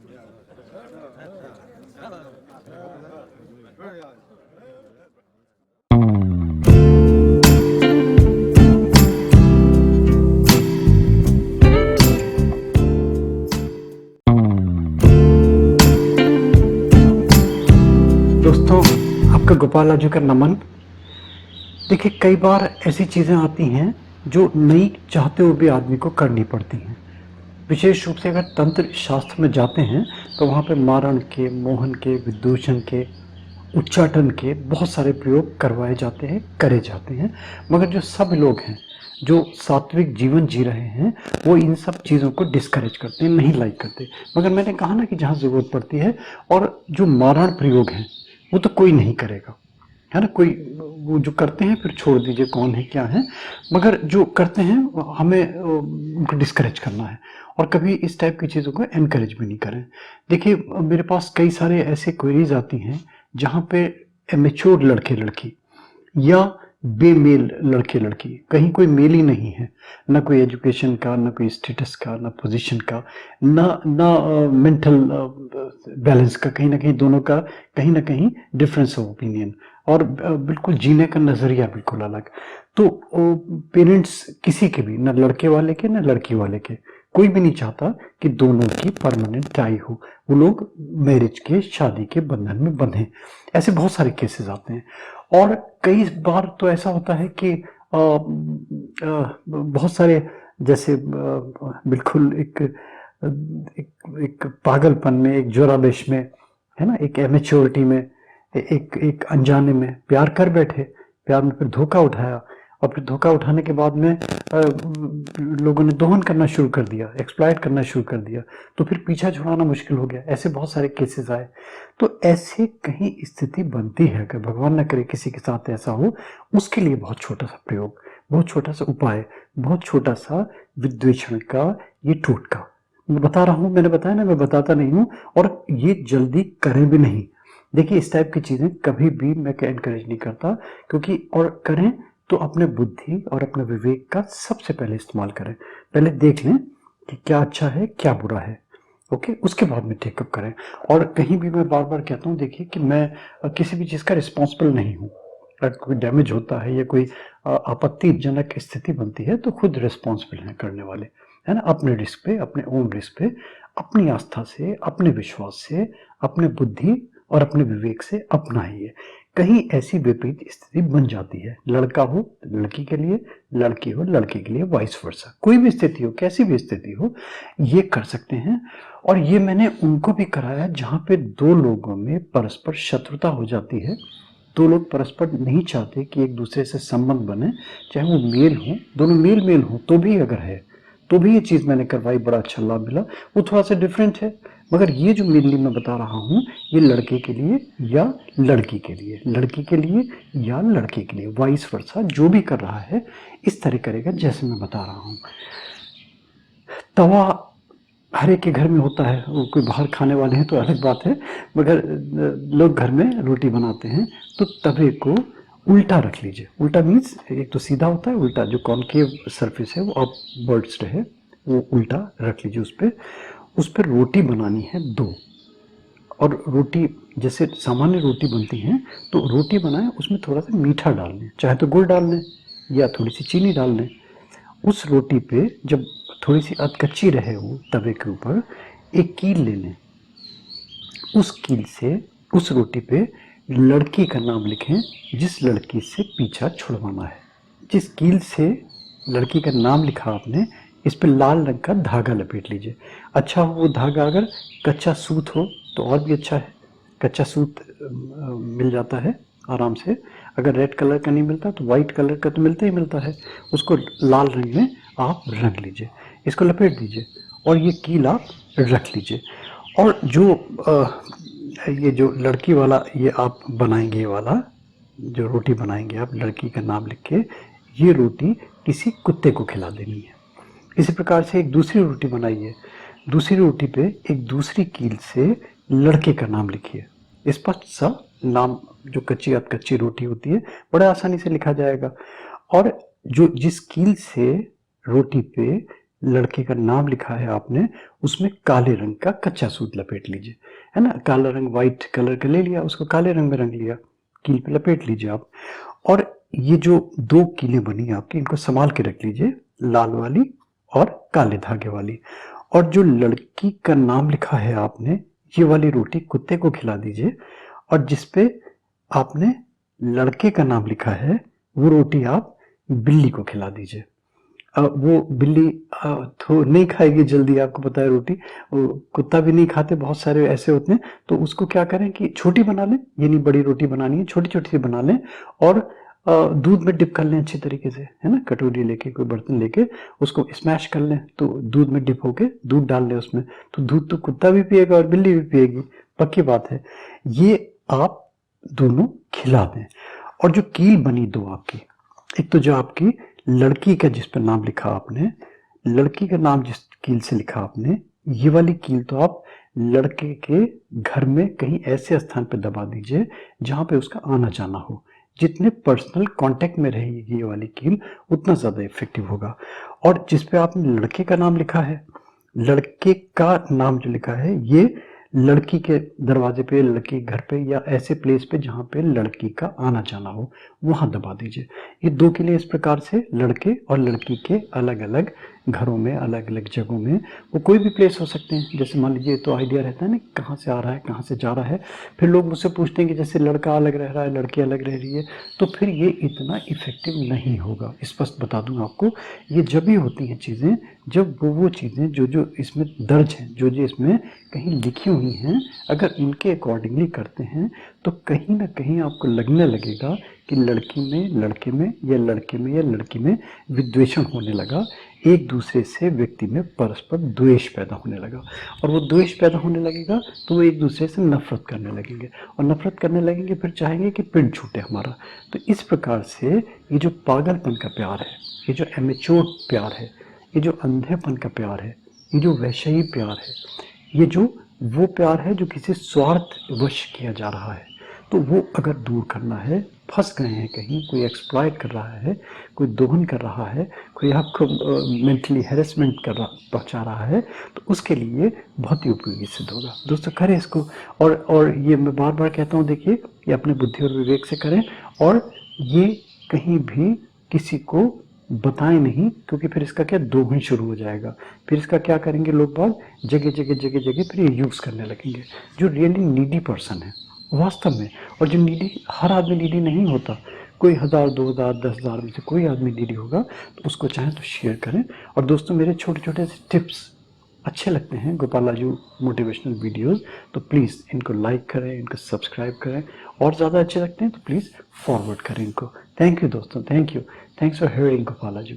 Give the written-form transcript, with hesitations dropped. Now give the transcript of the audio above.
दोस्तों, आपका गोपाल राजू का नमन। देखिए, कई बार ऐसी चीज़ें आती हैं जो नहीं चाहते हुए भी आदमी को करनी पड़ती हैं। विशेष रूप से अगर तंत्र शास्त्र में जाते हैं तो वहाँ पे मारण के, मोहन के, विदूषण के, उच्चाटन के बहुत सारे प्रयोग करवाए जाते हैं, करे जाते हैं। मगर जो सब लोग हैं जो सात्विक जीवन जी रहे हैं वो इन सब चीज़ों को डिस्करेज करते हैं, नहीं लाइक करते। मगर मैंने कहा ना कि जहाँ ज़रूरत पड़ती है, और जो मारण प्रयोग हैं वो तो कोई नहीं करेगा, है ना। कोई वो जो करते हैं फिर छोड़ दीजिए कौन है क्या है, मगर जो करते हैं हमें उनको डिस्करेज करना है, और कभी इस टाइप की चीज़ों को एनकरेज भी नहीं करें। देखिए, मेरे पास कई सारे ऐसे क्वेरीज आती हैं जहाँ पे एमेच्योर लड़के लड़की या बेमेल लड़के लड़की, कहीं कोई मेल ही नहीं है, ना कोई एजुकेशन का, ना कोई स्टेटस का, ना पोजीशन का, ना मेंटल बैलेंस का, कहीं ना कहीं दोनों का कहीं ना कहीं डिफरेंस ऑफ ओपिनियन, और बिल्कुल जीने का नजरिया बिल्कुल अलग। तो पेरेंट्स किसी के भी, ना लड़के वाले के ना लड़की वाले के, कोई भी नहीं चाहता कि दोनों की परमानेंट टाई हो, वो लोग मैरिज के, शादी के बंधन में बंधे। ऐसे बहुत सारे केसेस आते हैं, और कई बार तो ऐसा होता है कि बहुत सारे, जैसे बिल्कुल एक पागलपन में, एक जोरावेश में, है ना, एक एमेच्योरिटी में, एक एक अनजाने में प्यार कर बैठे, प्यार में फिर धोखा उठाया, और फिर धोखा उठाने के बाद में लोगों ने दोहन करना शुरू कर दिया, एक्सप्लॉइट करना शुरू कर दिया, तो फिर पीछा छुड़ाना मुश्किल हो गया। ऐसे बहुत सारे केसेस आए। तो ऐसे कहीं स्थिति बनती है, अगर भगवान न करे किसी के साथ ऐसा हो, उसके लिए बहुत छोटा सा प्रयोग, बहुत छोटा सा उपाय, बहुत छोटा सा विद्वेषण का ये टोटका मैं बता रहा हूँ। मैंने बताया ना, मैं बताता नहीं हूँ, और ये जल्दी करें भी नहीं। देखिए, इस टाइप की चीजें कभी भी मैं एनकरेज नहीं करता, क्योंकि और करें तो अपने बुद्धि और अपने विवेक का सबसे पहले इस्तेमाल करें। पहले देख लें कि क्या अच्छा है क्या बुरा है, ओके, उसके बाद में टेकअप करें। और कहीं भी मैं बार बार कहता हूँ, देखिए कि मैं किसी भी चीज़ का रिस्पॉन्सिबल नहीं हूँ। अगर कोई डैमेज होता है या कोई आपत्तिजनक स्थिति बनती है तो खुद रिस्पॉन्सिबल हैं करने वाले, है ना। अपने रिस्क पे, अपने ओन रिस्क पे, अपनी आस्था से, अपने विश्वास से, अपने बुद्धि और अपने विवेक से अपनाइए। कहीं ऐसी विपरीत स्थिति बन जाती है, लड़का हो तो लड़की के लिए, लड़की हो लड़के के लिए, वाइस वर्सा, कोई भी स्थिति हो, कैसी भी स्थिति हो, ये कर सकते हैं। और ये मैंने उनको भी कराया जहाँ पे दो लोगों में परस्पर शत्रुता हो जाती है, दो लोग परस्पर नहीं चाहते कि एक दूसरे से संबंध बने, चाहे वो मेल हो, दोनों मेल मेल हो तो भी अगर है, तो भी ये चीज़ मैंने करवाई, बड़ा अच्छा लाभ मिला। वो थोड़ा सा डिफरेंट है, मगर ये जो मेनली मैं बता रहा हूँ, ये लड़के के लिए या लड़की के लिए, लड़की के लिए या लड़के के लिए, वाइस वर्सा, जो भी कर रहा है इस तरह करेगा जैसे मैं बता रहा हूँ। तवा हर एक के घर में होता है, वो कोई बाहर खाने वाले हैं तो अलग बात है, मगर लोग घर में रोटी बनाते हैं तो तवे को उल्टा रख लीजिए। उल्टा मीन्स एक तो सीधा होता है, उल्टा जो कॉनकेव सरफेस है वो आप बर्ड्स रहे, वो उल्टा रख लीजिए। उस पर रोटी बनानी है दो, और रोटी जैसे सामान्य रोटी बनती हैं तो रोटी बनाएं, उसमें थोड़ा सा मीठा डाल लें, चाहे तो गुड़ डाल लें या थोड़ी सी चीनी डाल लें। उस रोटी पे जब थोड़ी सी अधकच्ची रहे वो तवे के ऊपर, एक कील ले लें, उस कील से उस रोटी पे लड़की का नाम लिखें जिस लड़की से पीछा छुड़वाना है। जिस कील से लड़की का नाम लिखा आपने, इस पे लाल रंग का धागा लपेट लीजिए। अच्छा हो वो धागा अगर कच्चा सूत हो तो और भी अच्छा है, कच्चा सूत मिल जाता है आराम से। अगर रेड कलर का नहीं मिलता तो वाइट कलर का तो मिलता ही मिलता है, उसको लाल रंग में आप रंग लीजिए, इसको लपेट दीजिए, और ये कील आप रख लीजिए। और जो ये जो लड़की वाला ये आप बनाएंगे, ये वाला जो रोटी बनाएंगे आप लड़की का नाम लिख के, ये रोटी किसी कुत्ते को खिला देनी है। इसी प्रकार से एक दूसरी रोटी बनाइए, दूसरी रोटी पे एक दूसरी कील से लड़के का नाम लिखिए, स्पष्ट सा नाम, जो कच्ची अधकच्ची रोटी होती है बड़े आसानी से लिखा जाएगा। और जो जिस कील से रोटी पे लड़के का नाम लिखा है आपने, उसमें काले रंग का कच्चा सूत लपेट लीजिए, है ना। काला रंग व्हाइट कलर का ले लिया, उसको काले रंग में रंग लिया, कील पे लपेट लीजिए आप। और ये जो 2 कीलें बनी आपकी, इनको संभाल के रख लीजिए, लाल वाली और काले धागे वाली। और जो लड़की का नाम लिखा है आपने, ये वाली रोटी कुत्ते को खिला दीजिए। और जिसपे आपने लड़के का नाम लिखा है, वो रोटी आप बिल्ली को खिला दीजिए। वो बिल्ली तो नहीं खाएगी जल्दी, आपको पता है रोटी, वो कुत्ता भी नहीं खाते, बहुत सारे ऐसे होते हैं। तो उसको क्या करें कि छोटी बना लें, ये नहीं बड़ी रोटी बनानी है, छोटी छोटी सी बना लें और दूध में डिप कर लें अच्छी तरीके से, है ना। कटोरी लेके, कोई बर्तन लेके उसको स्मैश कर लें, तो दूध में डिप होके दूध डाल लें उसमें, तो दूध तो कुत्ता भी पिएगा और बिल्ली भी पिएगी, पक्की बात है। ये आप दोनों खिला दें। और जो कील बनी 2 आपकी, एक तो जो आपकी लड़की का जिस पर नाम लिखा आपने, लड़की का नाम जिस कील से लिखा आपने, ये वाली कील तो आप लड़के के घर में कहीं ऐसे स्थान पर दबा दीजिए जहां पे उसका आना जाना हो। जितने पर्सनल कांटेक्ट में रहेगी ये वाली कील, उतना ज़्यादा इफेक्टिव होगा। और जिस पे आपने लड़के का नाम लिखा है, लड़के का नाम जो लिखा है, ये लड़की के दरवाजे पे, लड़की के घर पे या ऐसे प्लेस पे जहाँ पे लड़की का आना जाना हो, वहां दबा दीजिए। ये 2 किले इस प्रकार से लड़के और लड़की के अलग अलग घरों में, अलग अलग जगहों में, वो कोई भी प्लेस हो सकते हैं। जैसे मान लीजिए, तो आइडिया रहता है ना कहाँ से आ रहा है, कहाँ से जा रहा है। फिर लोग मुझसे पूछते हैं कि जैसे लड़का अलग रह रहा है, लड़की अलग रह रही है, तो फिर ये इतना इफेक्टिव नहीं होगा। स्पष्ट बता दूं आपको, ये जब भी होती हैं चीज़ें, जब वो चीज़ें जो इसमें दर्ज हैं, जो इसमें कहीं लिखी हुई हैं, अगर इनके अकॉर्डिंगली करते हैं, तो कहीं ना कहीं आपको लगने लगेगा कि लड़की में, लड़के में, या लड़के में या लड़की में विद्वेषण होने लगा, एक दूसरे से व्यक्ति में परस्पर द्वेष पैदा होने लगा। और वो द्वेष पैदा होने लगेगा तो वो एक दूसरे से नफरत करने लगेंगे, और नफरत करने लगेंगे, फिर चाहेंगे कि पिंड छूटे हमारा। तो इस प्रकार से ये जो पागलपन का प्यार है, ये जो एमेच्योर प्यार है, ये जो अंधेपन का प्यार है, ये जो वैश्यी प्यार है, ये जो वो प्यार है जो किसी स्वार्थ वश किया जा रहा है, तो वो अगर दूर करना है, फंस गए हैं कहीं, कोई एक्सप्लॉइट कर रहा है, कोई दोहन कर रहा है, कोई आपको मेंटली हैरेसमेंट पहुंचा रहा है, तो उसके लिए बहुत ही उपयोगी सिद्ध होगा। दोस्तों करें इसको। और ये मैं बार बार कहता हूँ, देखिए, ये अपने बुद्धि और विवेक से करें, और ये कहीं भी किसी को बताएं नहीं, क्योंकि फिर इसका क्या दोहन शुरू हो जाएगा। फिर इसका क्या करेंगे लोग बाग, जगह जगह जगह जगह फिर ये यूज़ करने लगेंगे। जो रियली नीडी पर्सन है वास्तव में, और जो नीडी, हर आदमी नीडी नहीं होता, कोई 1000, 2000, 10,000 में से कोई आदमी नीडी होगा, तो उसको चाहे तो शेयर करें। और दोस्तों, मेरे छोटे छोटे से टिप्स अच्छे लगते हैं, गोपालाजू मोटिवेशनल वीडियोस, तो प्लीज़ इनको लाइक करें, इनको सब्सक्राइब करें, और ज़्यादा अच्छे लगते हैं तो प्लीज़ फॉरवर्ड करें इनको। थैंक यू दोस्तों, thank you, thanks for hearing गोपालाजू।